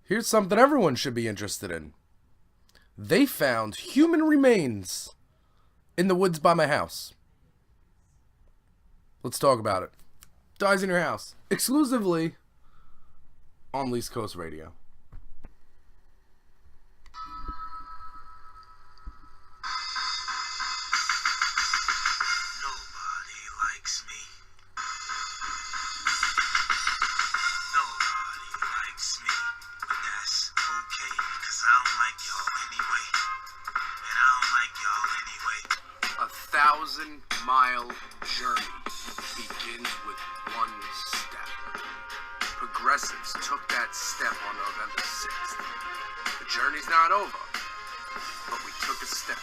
Here's something everyone should be interested in. They found human remains in the woods by my house. Let's talk about it. Dyze in your house. Exclusively on East Coast Radio. A 1,000-mile journey begins with one step. Progressives took that step on November 6th. The journey's not over, but we took a step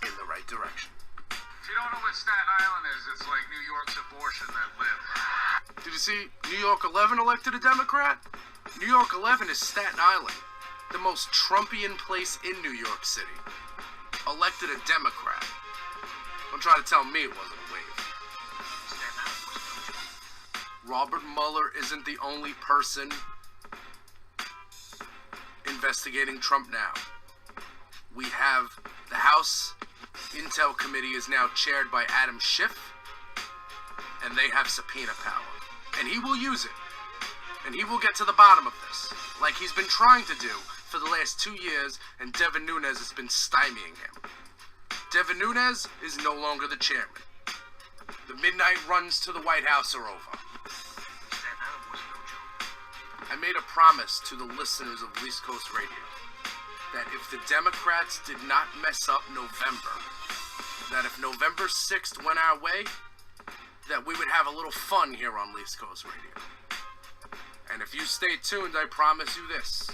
in the right direction. If you don't know what Staten Island is, it's like New York's abortion that lived. Did you see New York 11 elected a Democrat? New York 11 is Staten Island, the most Trumpian place in New York City. Elected a Democrat. Don't try to tell me it wasn't a wave. Robert Mueller isn't the only person investigating Trump now. We have the House Intel Committee is now chaired by Adam Schiff, and they have subpoena power. And he will use it. And he will get to the bottom of this, like he's been trying to do for the last 2 years, and Devin Nunes has been stymieing him. Devin Nunes is no longer the chairman. The midnight runs to the White House are over. I made a promise to the listeners of East Coast Radio that if the Democrats did not mess up November, that if November 6th went our way, that we would have a little fun here on East Coast Radio. And if you stay tuned, I promise you this.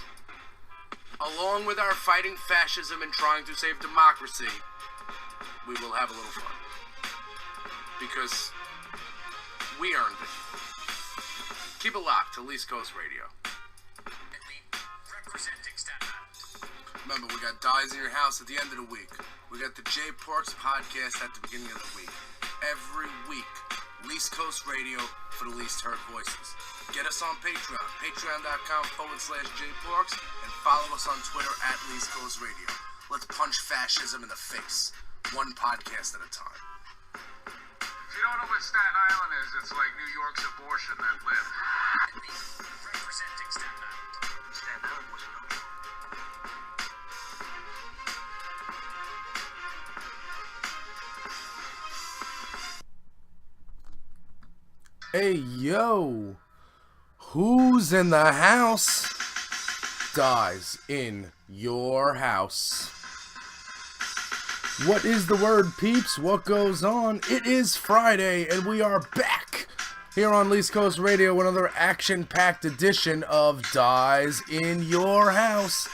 Along with our fighting fascism and trying to save democracy, we will have a little fun. Because we earned it. Keep it locked to East Coast Radio. Representing Staten Island. Remember, we got Dyze in your house at the end of the week. We got the J Parks podcast at the beginning of the week. Every week, East Coast Radio for the least heard voices. Get us on Patreon, patreon.com/JParks, and follow us on Twitter at East Coast Radio. Let's punch fascism in the face, one podcast at a time. If you don't know what Staten Island is, it's like New York's abortion that lived. Representing Staten Island. Staten Island was no joke. Hey, yo, who's in the house? Dyze in your house. What is the word, peeps? What goes on? It is Friday, and we are back here on East Coast Radio, another action-packed edition of Dyze in your house.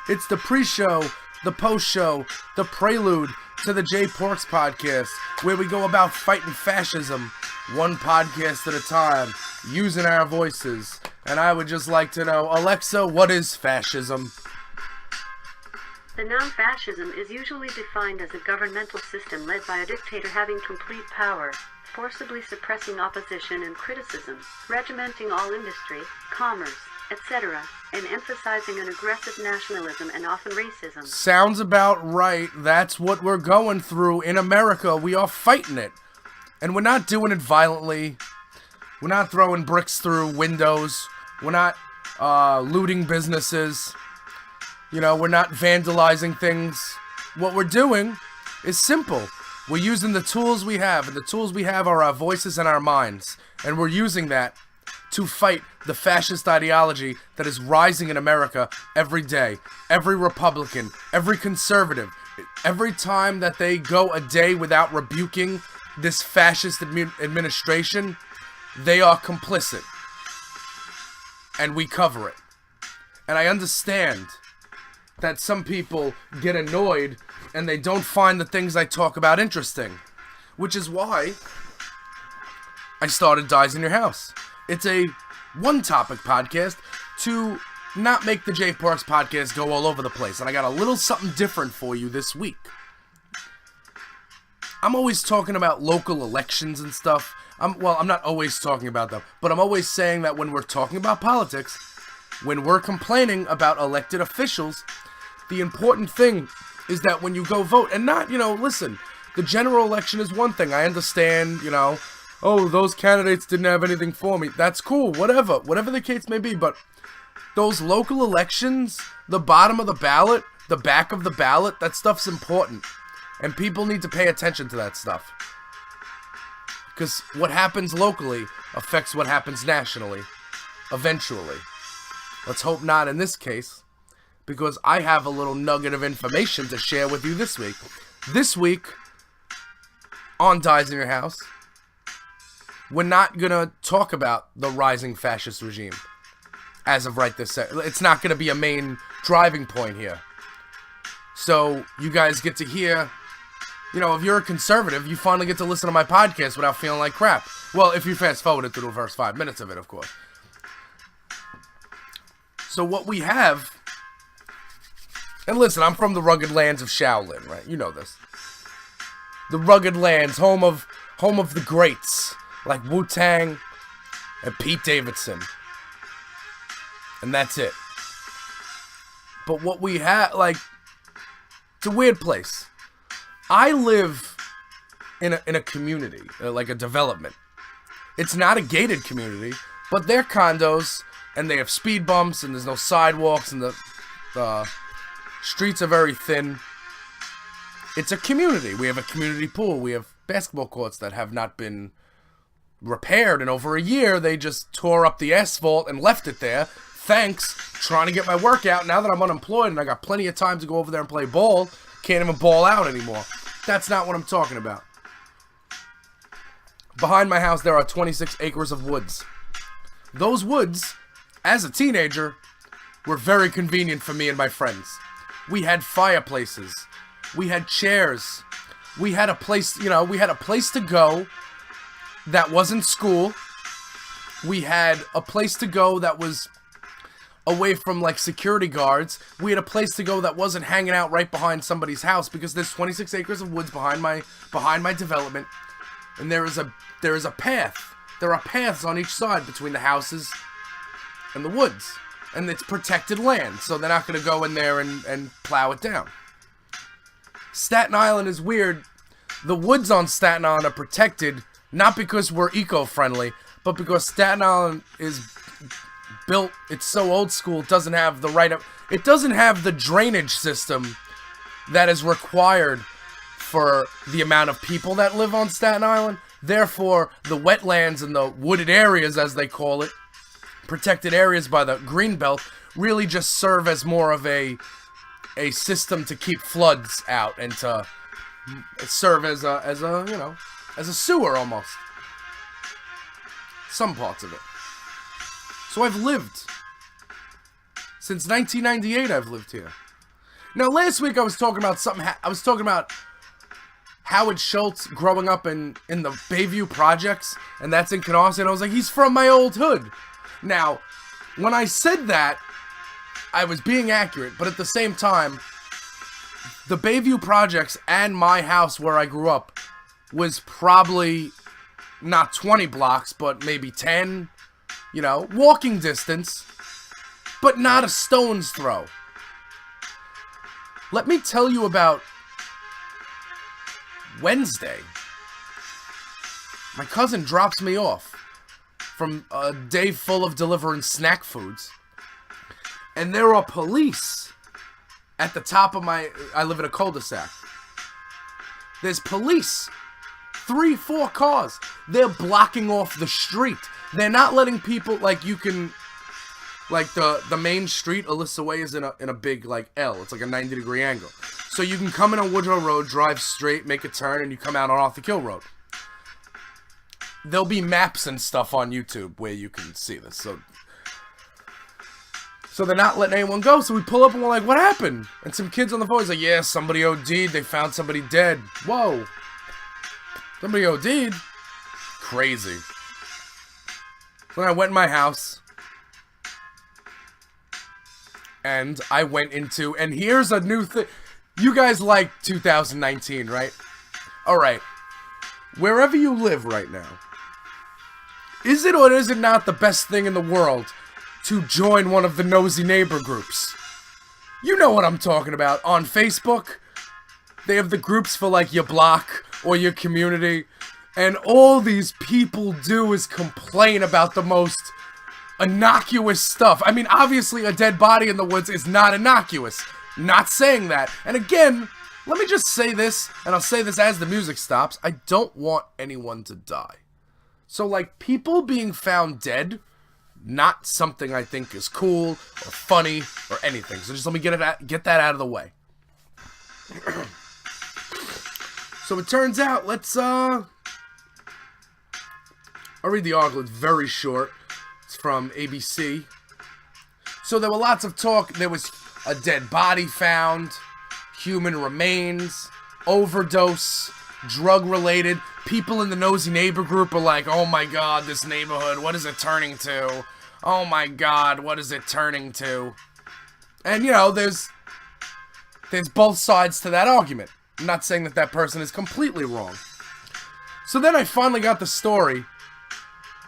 It's the pre-show, the post-show, the prelude to the J Parks podcast, where we go about fighting fascism, one podcast at a time, using our voices. And I would just like to know, Alexa, what is fascism? The noun fascism is usually defined as a governmental system led by a dictator having complete power, forcibly suppressing opposition and criticism, regimenting all industry, commerce, etc., and emphasizing an aggressive nationalism and often racism. Sounds about right. That's what we're going through in America. We are fighting it. And we're not doing it violently. We're not throwing bricks through windows. We're not looting businesses. You know, we're not vandalizing things. What we're doing is simple. We're using the tools we have, and the tools we have are our voices and our minds. And we're using that to fight the fascist ideology that is rising in America every day. Every Republican, every conservative, every time that they go a day without rebuking this fascist administration, they are complicit. And we cover it. And I understand that some people get annoyed and they don't find the things I talk about interesting. Which is why I started Dyze in Your House. It's a one-topic podcast to not make the J Parks podcast go all over the place. And I got a little something different for you this week. I'm always talking about local elections and stuff. I'm not always talking about them, but I'm always saying that when we're talking about politics, when we're complaining about elected officials, the important thing is that when you go vote, and not, listen, the general election is one thing. I understand, oh, those candidates didn't have anything for me. That's cool, whatever the case may be, but those local elections, the bottom of the ballot, the back of the ballot, that stuff's important. And people need to pay attention to that stuff. Because what happens locally affects what happens nationally, eventually. Let's hope not in this case, because I have a little nugget of information to share with you this week. This week, on Dyze in Your House, we're not going to talk about the rising fascist regime. As of right this second. It's not going to be a main driving point here. So, you guys get to hear, if you're a conservative, you finally get to listen to my podcast without feeling like crap. Well, if you fast forward it through the first 5 minutes of it, of course. So what we have, and listen, I'm from the rugged lands of Shaolin, right? You know this. The rugged lands, home of the greats, like Wu-Tang and Pete Davidson. And that's it. But what we have, it's a weird place. I live in a community, like a development. It's not a gated community, but they're condos, and they have speed bumps, and there's no sidewalks, and the streets are very thin. It's a community. We have a community pool. We have basketball courts that have not been repaired in over a year. They just tore up the asphalt and left it there. Thanks, trying to get my workout. Now that I'm unemployed and I got plenty of time to go over there and play ball, can't even ball out anymore. That's not what I'm talking about. Behind my house, there are 26 acres of woods. Those woods, as a teenager, were very convenient for me and my friends. We had fireplaces. We had chairs. We had a place, we had a place to go that wasn't school. We had a place to go that was away from security guards. We had a place to go that wasn't hanging out right behind somebody's house, because there's 26 acres of woods behind my development, and there is a path. There are paths on each side between the houses and the woods, and it's protected land, so they're not going to go in there and plow it down. Staten Island is weird. The woods on Staten Island are protected not because we're eco-friendly, but because Staten Island is built, it's so old school, it doesn't have the drainage system that is required for the amount of people that live on Staten Island. Therefore, the wetlands and the wooded areas, as they call it, protected areas by the green belt, really just serve as more of a system to keep floods out and to serve as a sewer almost. Some parts of it. So I've lived. Since 1998, I've lived here. Now, last week I was talking about something. I was talking about Howard Schultz growing up in the Bayview Projects, and that's in Canarsie, and I was like, he's from my old hood. Now, when I said that, I was being accurate, but at the same time, the Bayview Projects and my house where I grew up was probably not 20 blocks, but maybe 10. Walking distance, but not a stone's throw. Let me tell you about Wednesday. My cousin drops me off from a day full of delivering snack foods, and there are police at the top of I live in a cul-de-sac. There's police. 3-4 cars. They're blocking off the street. They're not letting people, the main street, Alyssa Way, is in a big, L. It's like a 90-degree angle. So you can come in on Woodrow Road, drive straight, make a turn, and you come out on Arthur Kill Road. There'll be maps and stuff on YouTube where you can see this. So they're not letting anyone go, so we pull up and we're like, what happened? And some kids on the phone is like, yeah, somebody OD'd, they found somebody dead. Whoa. Somebody OD'd? Crazy. When I went in my house, and I went into, and here's a new thing. You guys like 2019, right? Alright. Wherever you live right now, is it or is it not the best thing in the world to join one of the nosy neighbor groups. You know what I'm talking about. On Facebook, they have the groups for like your block or your community, and all these people do is complain about the most innocuous stuff. I mean, obviously a dead body in the woods is not innocuous. Not saying that. And again, let me just say this, and I'll say this as the music stops. I don't want anyone to die. So, like, people being found dead, not something I think is cool or funny or anything. So just let me get that out of the way. So it turns out, I'll read the article. It's very short. It's from ABC. So there were lots of talk. There was a dead body found, human remains, overdose, drug-related. People in the nosy neighbor group are like, oh my god, this neighborhood, what is it turning to? Oh my god, what is it turning to? And, you know, there's both sides to that argument. I'm not saying that person is completely wrong. So then I finally got the story.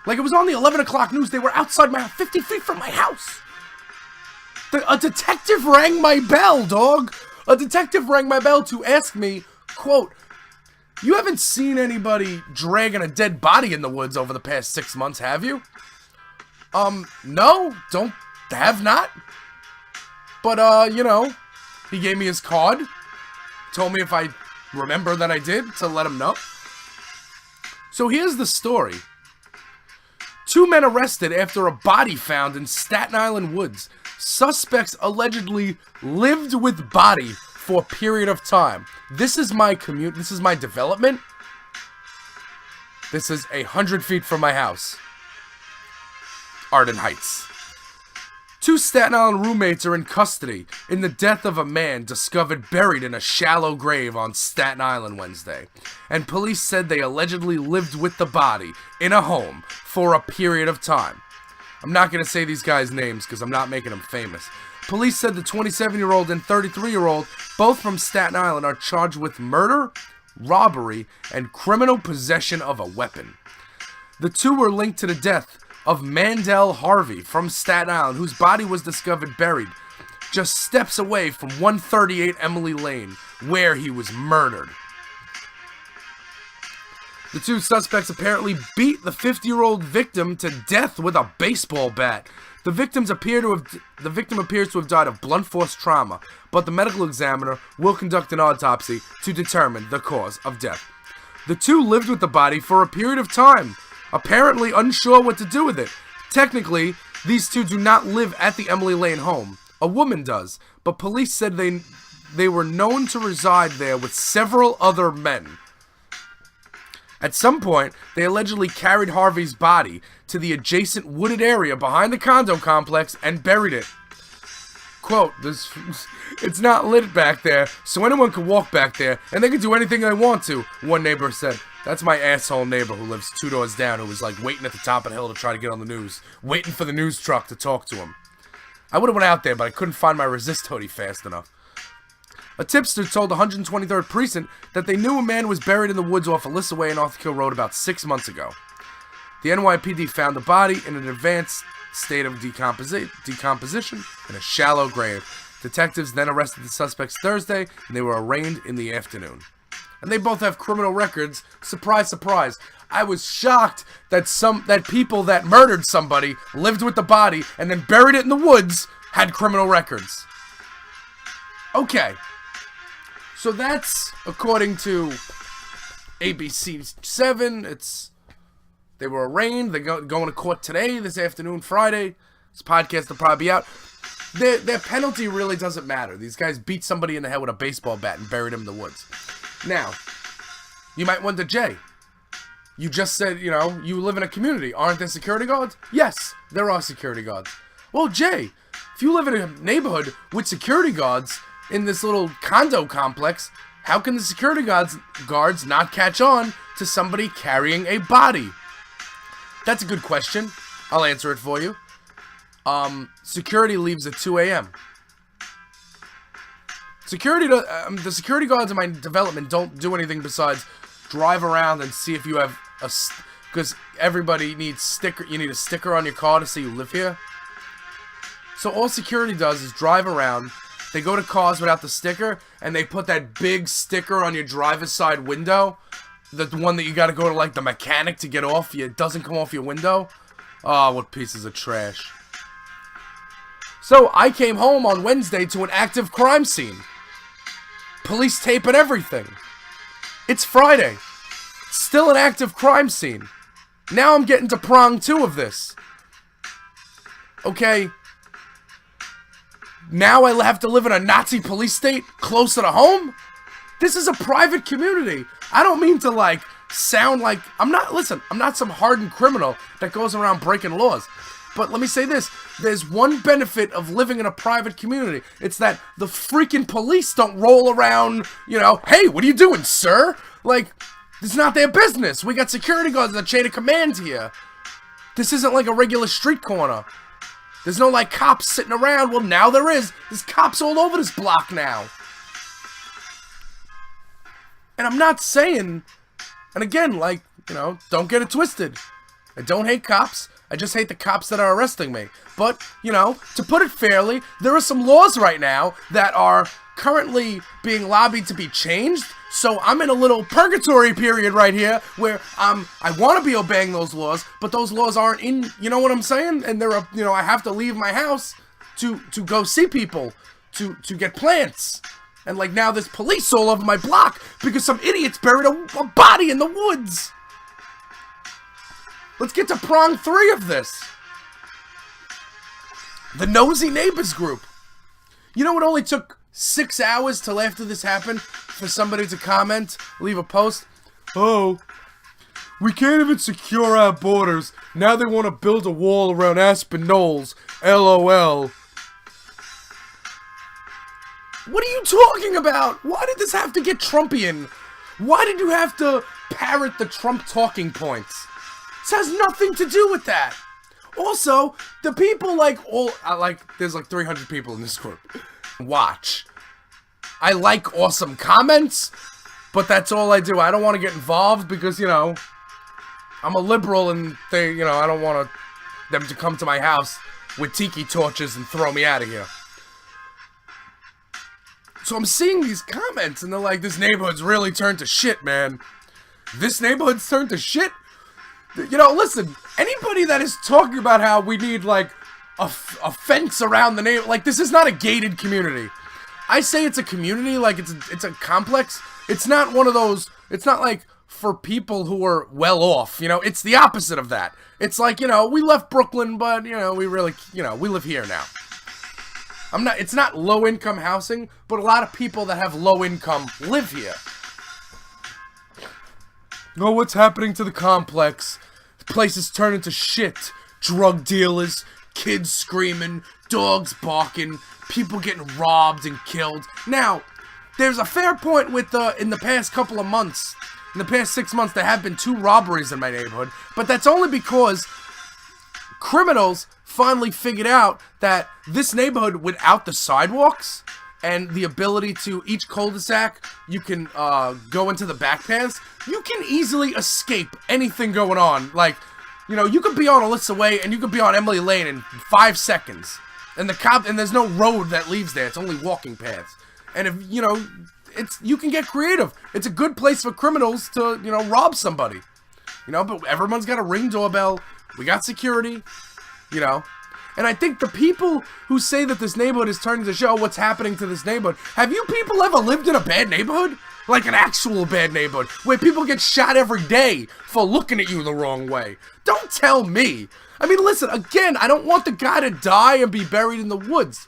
Like, it was on the 11 o'clock news. They were outside 50 feet from my house. A detective rang my bell, dog. A detective rang my bell to ask me, quote, you haven't seen anybody dragging a dead body in the woods over the past 6 months, have you? No, have not. But, you know, he gave me his card, told me if I remember that I did, to let him know. So here's the story. 2 men arrested after a body found in Staten Island woods. Suspects allegedly lived with body for a period of time. This is my commute. This is my development. This is 100 feet from my house. Arden Heights. 2 Staten Island roommates are in custody in the death of a man discovered buried in a shallow grave on Staten Island Wednesday. And police said they allegedly lived with the body in a home for a period of time. I'm not going to say these guys' names because I'm not making them famous. Police said the 27-year-old and 33-year-old, both from Staten Island, are charged with murder, robbery, and criminal possession of a weapon. The 2 were linked to the death of Mandel Harvey from Staten Island, whose body was discovered buried just steps away from 138 Emily Lane, where he was murdered. The 2 suspects apparently beat the 50-year-old victim to death with a baseball bat. The victim appears to have died of blunt force trauma, but the medical examiner will conduct an autopsy to determine the cause of death. The 2 lived with the body for a period of time, apparently unsure what to do with it. Technically, these 2 do not live at the Emily Lane home. A woman does, but police said they were known to reside there with several other men. At some point, they allegedly carried Harvey's body to the adjacent wooded area behind the condo complex and buried it. Quote, it's not lit back there, so anyone can walk back there, and they can do anything they want to, one neighbor said. That's my asshole neighbor who lives 2 doors down, who was like waiting at the top of the hill to try to get on the news, waiting for the news truck to talk to him. I would have went out there, but I couldn't find my resist hoodie fast enough. A tipster told the 123rd Precinct that they knew a man was buried in the woods off Alyssa Way and Arthur Kill Road about 6 months ago. The NYPD found the body in an advanced state of decomposition in a shallow grave. Detectives then arrested the suspects Thursday, and they were arraigned in the afternoon. And they both have criminal records. Surprise, surprise. I was shocked that people that murdered somebody, lived with the body, and then buried it in the woods, had criminal records. Okay. So that's, according to ABC 7, they were arraigned. They're going to court today, this afternoon, Friday. This podcast will probably be out. Their penalty really doesn't matter. These guys beat somebody in the head with a baseball bat and buried him in the woods. Now, you might wonder, Jay, you just said, you know, you live in a community. Aren't there security guards? Yes, there are security guards. Well, Jay, if you live in a neighborhood with security guards in this little condo complex, how can the security guards not catch on to somebody carrying a body? That's a good question. I'll answer it for you. Security leaves at 2 a.m. The security guards in my development don't do anything besides drive around and see if you have because everybody needs you need a sticker on your car to say you live here. So all security does is drive around. They go to cars without the sticker, and they put that big sticker on your driver's side window. The one that you gotta go to, like, the mechanic to get off. It doesn't come off your window. Oh, what pieces of trash. So, I came home on Wednesday to an active crime scene. Police tape and everything. It's Friday. Still an active crime scene. Now I'm getting to prong 2 of this. Okay. Now I have to live in a Nazi police state closer to home? This is a private community. I don't mean to, like, sound like... I'm not some hardened criminal that goes around breaking laws. But let me say this. There's one benefit of living in a private community. It's that the freaking police don't roll around, you know, hey, what are you doing, sir? Like, it's not their business. We got security guards and a chain of command here. This isn't like a regular street corner. There's no, like, cops sitting around. Well, now there is. There's cops all over this block now. And I'm not saying, and again, like, you know, don't get it twisted. I don't hate cops. I just hate the cops that are arresting me. But, you know, to put it fairly, there are some laws right now that are currently being lobbied to be changed. So I'm in a little purgatory period right here where I want to be obeying those laws, but those laws aren't in, you know what I'm saying? And you know, I have to leave my house to go see people, to get plants. And, like, now there's police all over my block because some idiots buried a body in the woods. Let's get to prong 3 of this. The Nosy Neighbors group. You know, it only took 6 hours till after this happened for somebody to comment, leave a post. Oh, we can't even secure our borders. Now they want to build a wall around Aspen Knolls. LOL. What are you talking about? Why did this have to get Trumpian? Why did you have to parrot the Trump talking points? This has nothing to do with that. Also, the people there's like 300 people in this group. Watch. I like awesome comments, but that's all I do. I don't want to get involved because, you know, I'm a liberal and they, you know, I don't want them to come to my house with tiki torches and throw me out of here. So I'm seeing these comments, and they're like, this neighborhood's really turned to shit, man. This neighborhood's turned to shit? You know, listen, anybody that is talking about how we need, like, a fence around the neighborhood, like, this is not a gated community. I say it's a community, like, it's a complex. It's not one of those, it's not, like, for people who are well off, you know? It's the opposite of that. It's like, you know, we left Brooklyn, but, you know, we really, you know, we live here now. It's not low-income housing, but a lot of people that have low income live here. Oh, what's happening to the complex? The place is turning to shit. Drug dealers, kids screaming, dogs barking, people getting robbed and killed. Now, there's a fair point with in the past couple of months, in the past 6 months, there have been 2 robberies in my neighborhood, but that's only because criminals finally figured out that this neighborhood without the sidewalks and the ability to each cul-de-sac, you can go into the back paths, you can easily escape anything going on. Like, you know, you could be on Alyssa Way and you could be on Emily Lane in 5 seconds. And there's no road that leads there. It's only walking paths. And if, you know, you can get creative. It's a good place for criminals to, you know, rob somebody. You know, but everyone's got a Ring doorbell. We got security. You know, and I think the people who say that this neighborhood is turning to show what's happening to this neighborhood, have you people ever lived in a bad neighborhood? Like an actual bad neighborhood, where people get shot every day for looking at you the wrong way. Don't tell me. I mean, listen, again, I don't want the guy to die and be buried in the woods.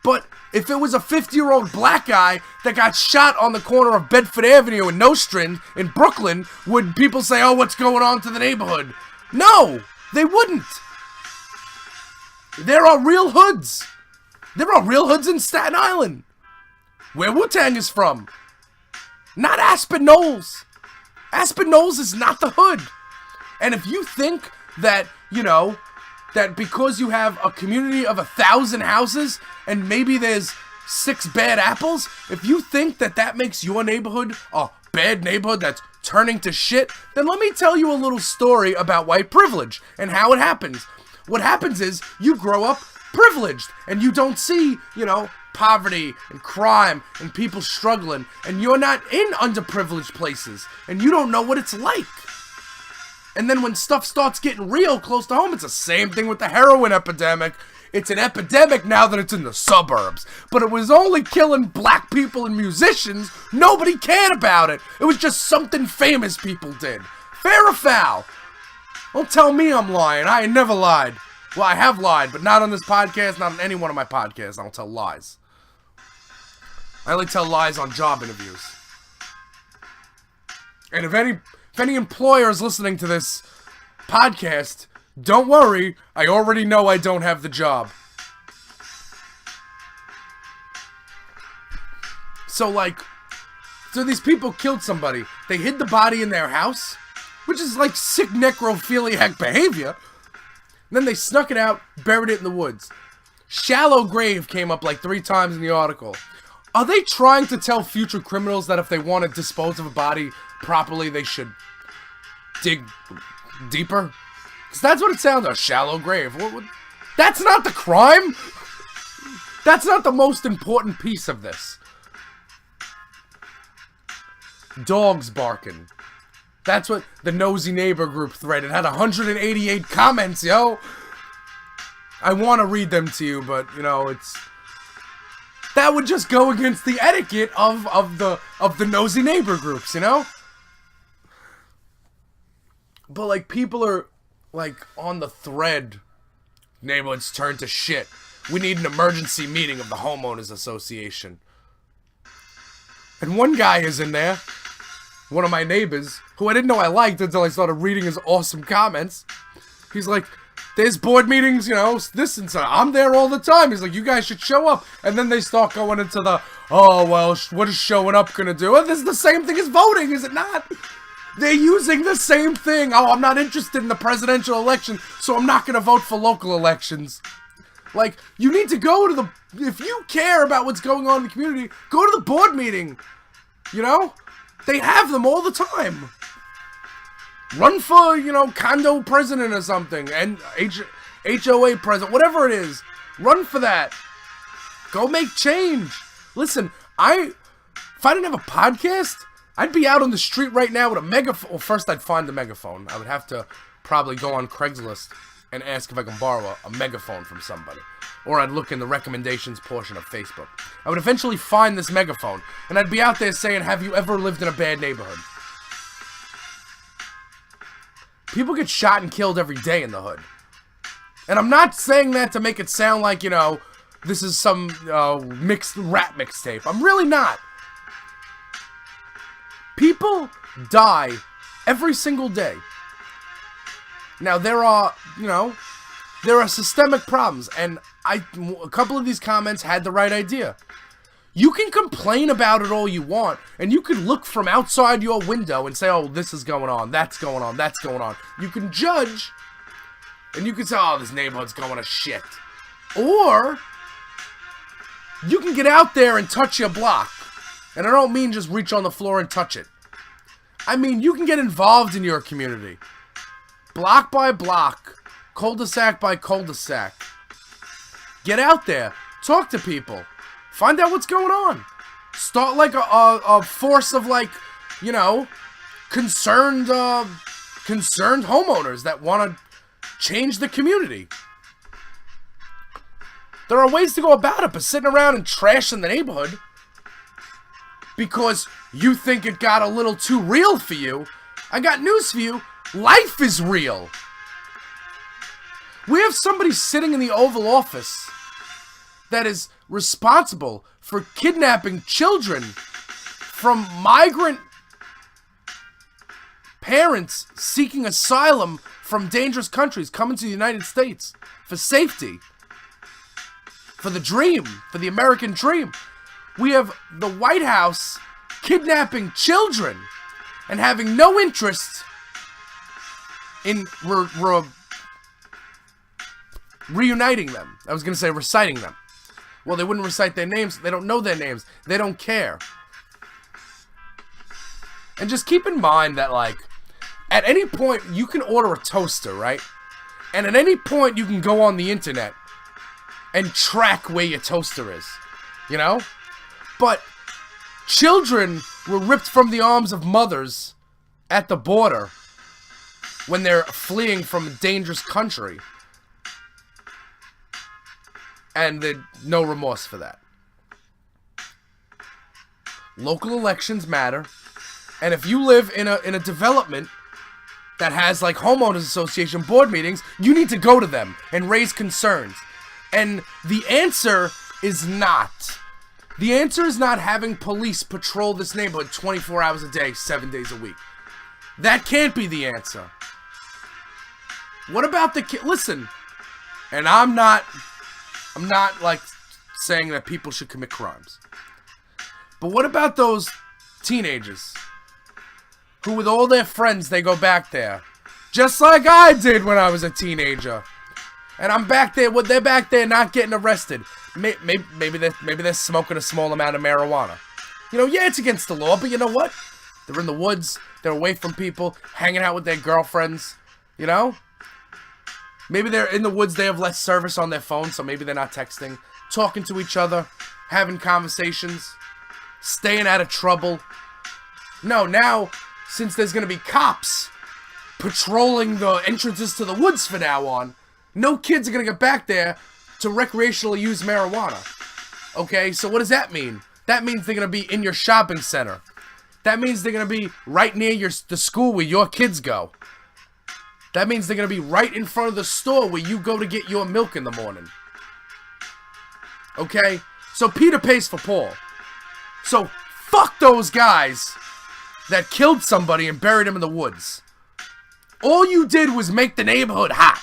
But if it was a 50-year-old black guy that got shot on the corner of Bedford Avenue and Nostrand in Brooklyn, would people say, oh, what's going on to the neighborhood? No, they wouldn't. There are real hoods. There are real hoods in Staten Island, where Wu-Tang is from. Not Aspen Knolls. Aspen Knolls is not the hood. And if you think that, you know, that because you have a community of 1,000 houses and maybe there's 6 bad apples, if you think that that makes your neighborhood a bad neighborhood that's turning to shit, then let me tell you a little story about white privilege and how it happens. What happens is, you grow up privileged, and you don't see, you know, poverty and crime and people struggling, and you're not in underprivileged places, and you don't know what it's like. And then when stuff starts getting real close to home, it's the same thing with the heroin epidemic. It's an epidemic now that it's in the suburbs. But it was only killing black people and musicians. Nobody cared about it. It was just something famous people did. Fair or foul? Don't tell me I'm lying. I ain't never lied. Well, I have lied, but not on this podcast, not on any one of my podcasts. I don't tell lies. I only tell lies on job interviews. And if any employer is listening to this podcast, don't worry, I already know I don't have the job. So these people killed somebody. They hid the body in their house, which is like sick necrophiliac behavior. Then they snuck it out, buried it in the woods. Shallow grave came up like 3 times in the article. Are they trying to tell future criminals that if they want to dispose of a body properly, they should dig deeper? Because that's what it sounds like, a shallow grave. That's not the crime! That's not the most important piece of this. Dogs barking. That's what the Nosy Neighbor group thread. It had 188 comments, yo! I want to read them to you, but, you know, that would just go against the etiquette of the Nosy Neighbor groups, you know? But, like, people are, like, on the thread. Neighborhoods turn to shit. We need an emergency meeting of the Homeowners Association. And one guy is in there, one of my neighbors, who I didn't know I liked until I started reading his awesome comments. He's like, there's board meetings, you know, this and so. I'm there all the time. He's like, you guys should show up. And then they start going into the, oh, well, what is showing up gonna do? Well, this is the same thing as voting, is it not? They're using the same thing. Oh, I'm not interested in the presidential election, so I'm not gonna vote for local elections. Like, you need to go to if you care about what's going on in the community, go to the board meeting. You know? They have them all the time. Run for, you know, condo president or something. And HOA president. Whatever it is. Run for that. Go make change. Listen, if I didn't have a podcast, I'd be out on the street right now with a megaphone. Well, first I'd find the megaphone. I would have to probably go on Craigslist and ask if I can borrow a megaphone from somebody. Or I'd look in the recommendations portion of Facebook. I would eventually find this megaphone, and I'd be out there saying, have you ever lived in a bad neighborhood? People get shot and killed every day in the hood. And I'm not saying that to make it sound like, you know, this is some mixed rap mixtape. I'm really not. People die every single day. Now, there are systemic problems, and a couple of these comments had the right idea. You can complain about it all you want, and you can look from outside your window and say, oh, this is going on, that's going on, that's going on. You can judge, and you can say, oh, this neighborhood's going to shit. Or, you can get out there and touch your block. And I don't mean just reach on the floor and touch it. I mean, you can get involved in your community. Block by block, cul-de-sac by cul-de-sac. Get out there. Talk to people. Find out what's going on. Start like a force of, like, you know, concerned homeowners that want to change the community. There are ways to go about it, but sitting around and trashing the neighborhood because you think it got a little too real for you, I got news for you. Life is real. We have somebody sitting in the Oval Office that is responsible for kidnapping children from migrant parents seeking asylum from dangerous countries coming to the United States for safety, for the dream, for the American dream. We have the White House kidnapping children and having no interest in reuniting them. I was going to say reciting them. Well, they wouldn't recite their names. They don't know their names. They don't care. And just keep in mind that, like, at any point, you can order a toaster, right? And at any point, you can go on the internet and track where your toaster is, you know? But children were ripped from the arms of mothers at the border when they're fleeing from a dangerous country. And there's no remorse for that. Local elections matter. And if you live in a development that has like homeowners association board meetings, you need to go to them and raise concerns. And the answer is not. The answer is not having police patrol this neighborhood 24 hours a day, 7 days a week. That can't be the answer. What about the kid? Listen, and I'm not like saying that people should commit crimes. But what about those teenagers who with all their friends, they go back there? Just like I did when I was a teenager. And I'm back there, they're back there not getting arrested. Maybe they're smoking a small amount of marijuana. You know, yeah, it's against the law, but you know what? They're in the woods, they're away from people, hanging out with their girlfriends, you know? Maybe they're in the woods, they have less service on their phone, so maybe they're not texting. Talking to each other, having conversations, staying out of trouble. No, now, since there's going to be cops patrolling the entrances to the woods from now on, no kids are going to get back there to recreationally use marijuana. Okay, so what does that mean? That means they're going to be in your shopping center. That means they're going to be right near the school where your kids go. That means they're going to be right in front of the store where you go to get your milk in the morning. Okay? So Peter pays for Paul. So fuck those guys that killed somebody and buried him in the woods. All you did was make the neighborhood hot.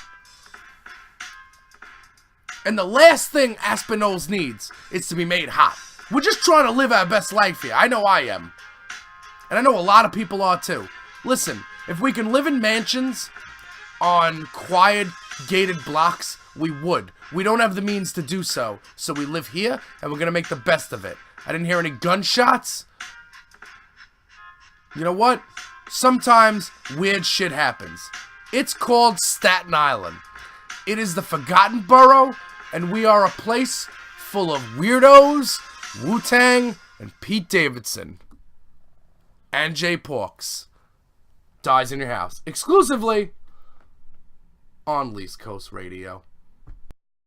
And the last thing Aspen Knolls needs is to be made hot. We're just trying to live our best life here. I know I am. And I know a lot of people are too. Listen, if we can live in mansions on quiet, gated blocks, we would. We don't have the means to do so. So we live here, and we're going to make the best of it. I didn't hear any gunshots. You know what? Sometimes weird shit happens. It's called Staten Island. It is the forgotten borough, and we are a place full of weirdos, Wu-Tang, and Pete Davidson. And Jay Porks. Dyze in your house. Exclusively on Least Coast Radio.